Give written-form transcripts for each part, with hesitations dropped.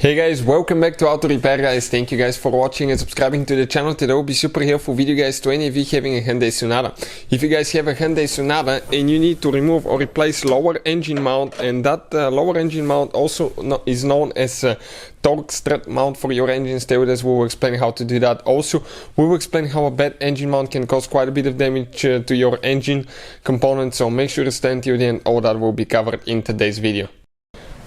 Hey guys, welcome back to Auto Repair guys. Thank you guys for watching and subscribing to the channel. Today will be super helpful video guys to any of you having a Hyundai Sonata. If you guys have a Hyundai Sonata and you need to remove or replace lower engine mount, and that lower engine mount also is known as torque strut mount for your engine, stay with us. We will explain how to do that. Also, we will explain how a bad engine mount can cause quite a bit of damage to your engine components, so make sure to stay until the end. All that will be covered in today's video.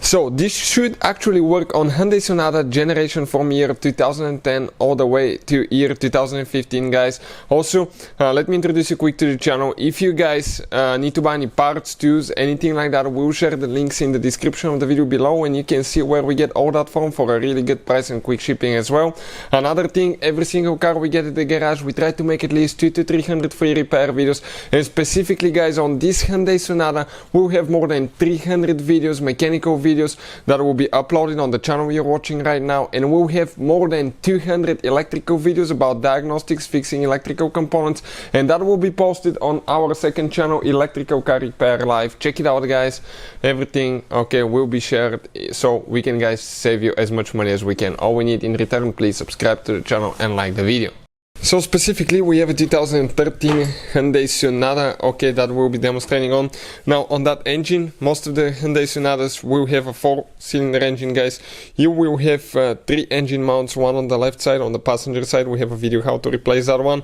So this should actually work on Hyundai Sonata generation from year 2010 all the way to year 2015 guys. Also, let me introduce you quick to the channel. If you guys need to buy any parts, tools, anything like that, we'll share the links in the description of the video below, and you can see where we get all that from for a really good price and quick shipping as well. Another thing, every single car we get at the garage, we try to make at least 200 to 300 free repair videos, and specifically guys on this Hyundai Sonata we'll have more than 300 videos, mechanical videos that will be uploaded on the channel you're watching right now, and we'll have more than 200 electrical videos about diagnostics, fixing electrical components, and that will be posted on our second channel, Electrical Car Repair Live. Check it out guys. Everything okay will be shared so we can guys save you as much money as we can. All we need in return, please subscribe to the channel and like the video. So specifically we have a 2013 Hyundai Sonata, okay, that we'll be demonstrating on. Now on that engine, most of the Hyundai Sonatas will have a 4-cylinder engine guys. You will have 3 engine mounts, one on the left side, on the passenger side we have a video how to replace that one.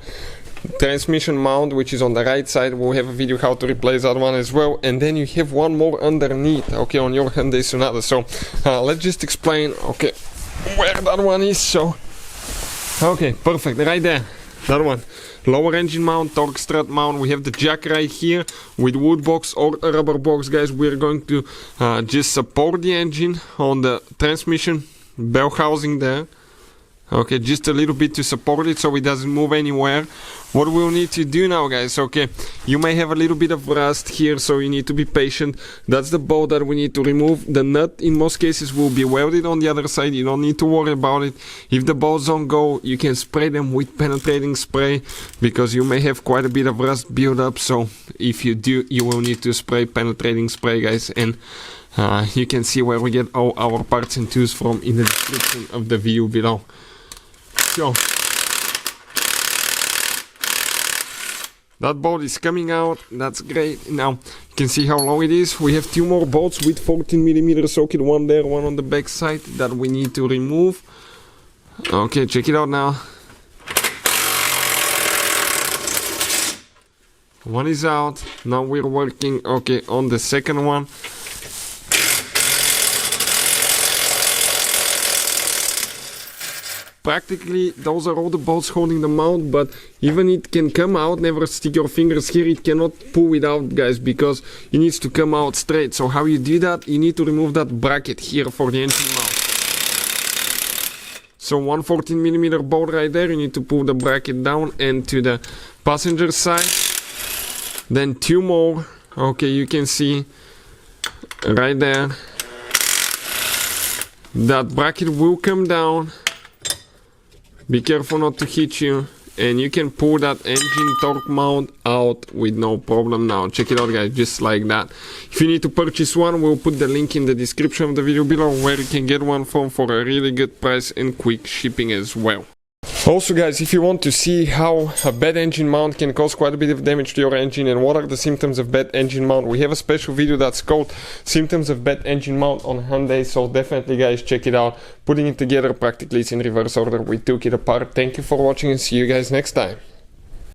Transmission mount, which is on the right side, we'll have a video how to replace that one as well, and then you have one more underneath, okay, on your Hyundai Sonata. So let's just explain, okay, where that one is. So okay, perfect, right there, that one. Lower engine mount, torque strut mount. We have the jack right here with wood box or a rubber box guys. We're going to just support the engine on the transmission bell housing there. Okay, just a little bit to support it so it doesn't move anywhere. What we'll need to do now guys, okay, you may have a little bit of rust here, so you need to be patient. That's the bolt that we need to remove. The nut in most cases will be welded on the other side. You don't need to worry about it. If the bolts don't go, you can spray them with penetrating spray, because you may have quite a bit of rust build up. So if you do, you will need to spray penetrating spray guys, and you can see where we get all our parts and tools from in the description of the video below. So that bolt is coming out, that's great. Now you can see how long it is. We have 2 more bolts with 14mm socket, one there, one on the back side, that we need to remove. Okay, check it out now. One is out. Now we're working, okay, on the second one. Practically those are all the bolts holding the mount, but even it can come out. Never stick your fingers here, it cannot pull it out guys, because it needs to come out straight. So how you do that, you need to remove that bracket here for the engine mount. So one 14mm bolt right there, you need to pull the bracket down and to the passenger side. Then 2 more, okay, you can see right there, that bracket will come down. Be careful not to hit you, and you can pull that engine torque mount out with no problem. Now check it out guys, just like that. If you need to purchase one, we'll put the link in the description of the video below where you can get one from for a really good price and quick shipping as well. Also guys, if you want to see how a bad engine mount can cause quite a bit of damage to your engine and what are the symptoms of bad engine mount, we have a special video that's called Symptoms of Bad Engine Mount on Hyundai, so definitely guys check it out. Putting it together practically it's in reverse order. We took it apart. Thank you for watching and see you guys next time.